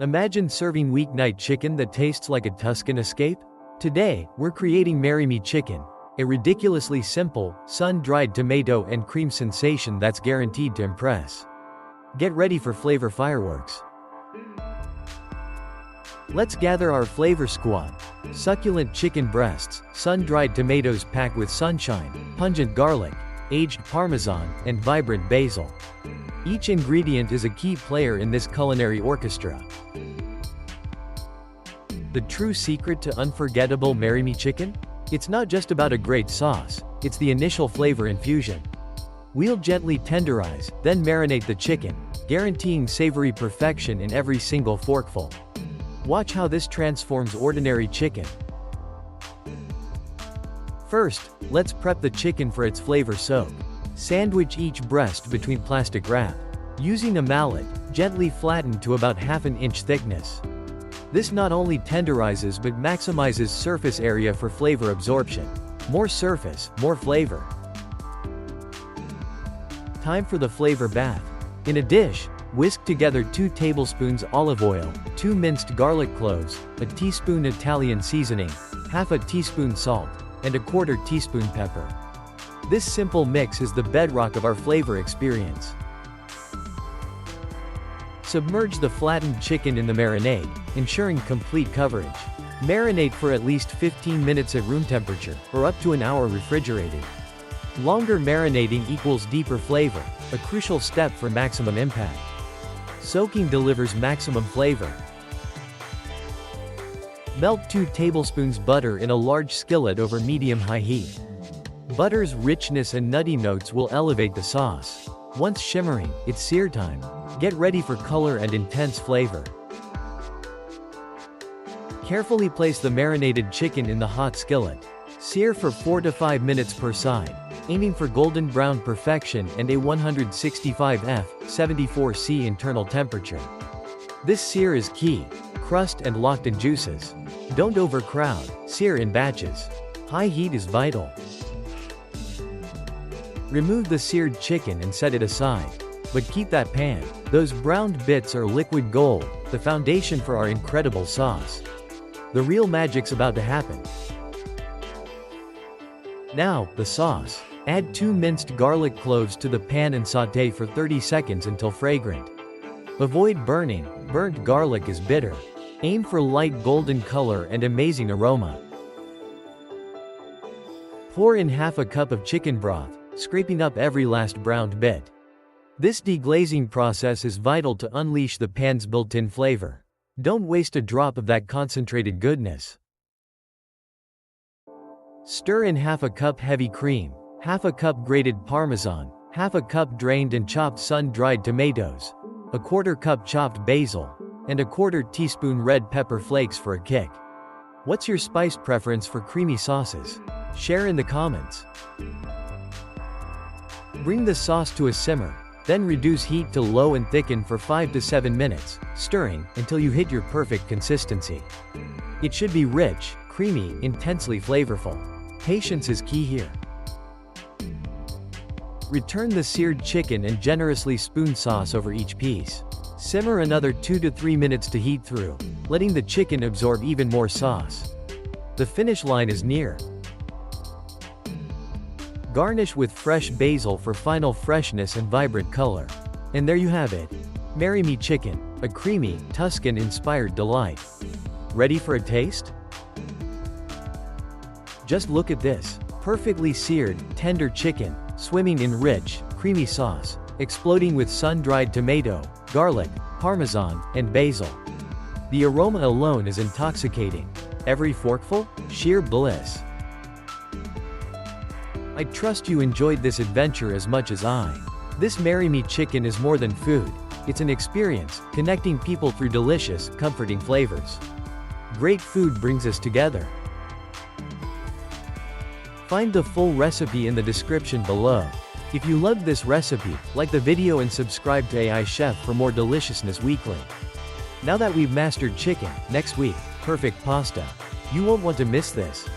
Imagine serving weeknight chicken that tastes like a Tuscan escape? Today, we're creating Marry Me Chicken, a ridiculously simple, sun-dried tomato and cream sensation that's guaranteed to impress. Get ready for flavor fireworks. Let's gather our flavor squad. Succulent chicken breasts, sun-dried tomatoes packed with sunshine, pungent garlic, aged Parmesan, and vibrant basil. Each ingredient is a key player in this culinary orchestra. The true secret to unforgettable Marry Me Chicken? It's not just about a great sauce, it's the initial flavor infusion. We'll gently tenderize, then marinate the chicken, guaranteeing savory perfection in every single forkful. Watch how this transforms ordinary chicken. First, let's prep the chicken for its flavor soak. Sandwich each breast between plastic wrap. Using a mallet, gently flatten to about ½ inch thickness. This not only tenderizes but maximizes surface area for flavor absorption. More surface, more flavor. Time for the flavor bath. In a dish, whisk together 2 tablespoons olive oil, 2 minced garlic cloves, a teaspoon Italian seasoning, ½ teaspoon salt, and ¼ teaspoon pepper. This simple mix is the bedrock of our flavor experience. Submerge the flattened chicken in the marinade, ensuring complete coverage. Marinate for at least 15 minutes at room temperature, or up to an hour refrigerated. Longer marinating equals deeper flavor, a crucial step for maximum impact. Soaking delivers maximum flavor. Melt 2 tablespoons butter in a large skillet over medium-high heat. Butter's richness and nutty notes will elevate the sauce. Once shimmering, it's sear time. Get ready for color and intense flavor. Carefully place the marinated chicken in the hot skillet. Sear for 4 to 5 minutes per side, aiming for golden brown perfection and a 165 F, 74 C internal temperature. This sear is key. Crust and locked-in juices. Don't overcrowd, sear in batches. High heat is vital. Remove the seared chicken and set it aside. But keep that pan. Those browned bits are liquid gold, the foundation for our incredible sauce. The real magic's about to happen. Now, the sauce. Add 2 minced garlic cloves to the pan and sauté for 30 seconds until fragrant. Avoid burning, burnt garlic is bitter. Aim for light golden color and amazing aroma. Pour in ½ cup of chicken broth, scraping up every last browned bit. This deglazing process is vital to unleash the pan's built-in flavor. Don't waste a drop of that concentrated goodness. Stir in ½ cup heavy cream, ½ cup grated Parmesan, ½ cup drained and chopped sun-dried tomatoes, ¼ cup chopped basil, and ¼ teaspoon red pepper flakes for a kick. What's your spice preference for creamy sauces? Share in the comments. Bring the sauce to a simmer, then reduce heat to low and thicken for 5 to 7 minutes, stirring until you hit your perfect consistency. It should be rich, creamy, intensely flavorful. Patience is key here. Return the seared chicken and generously spoon sauce over each piece. Simmer another 2 to 3 minutes to heat through, letting the chicken absorb even more sauce. The finish line is near. Garnish with fresh basil for final freshness and vibrant color. And there you have it. Marry Me Chicken, a creamy, Tuscan-inspired delight. Ready for a taste? Just look at this. Perfectly seared, tender chicken, swimming in rich, creamy sauce, exploding with sun-dried tomato, garlic, Parmesan, and basil. The aroma alone is intoxicating. Every forkful? Sheer bliss. I trust you enjoyed this adventure as much as I. This Marry Me Chicken is more than food. It's an experience, connecting people through delicious, comforting flavors. Great food brings us together. Find the full recipe in the description below. If you loved this recipe, like the video and subscribe to AI Chef for more deliciousness weekly. Now that we've mastered chicken, next week, perfect pasta. You won't want to miss this.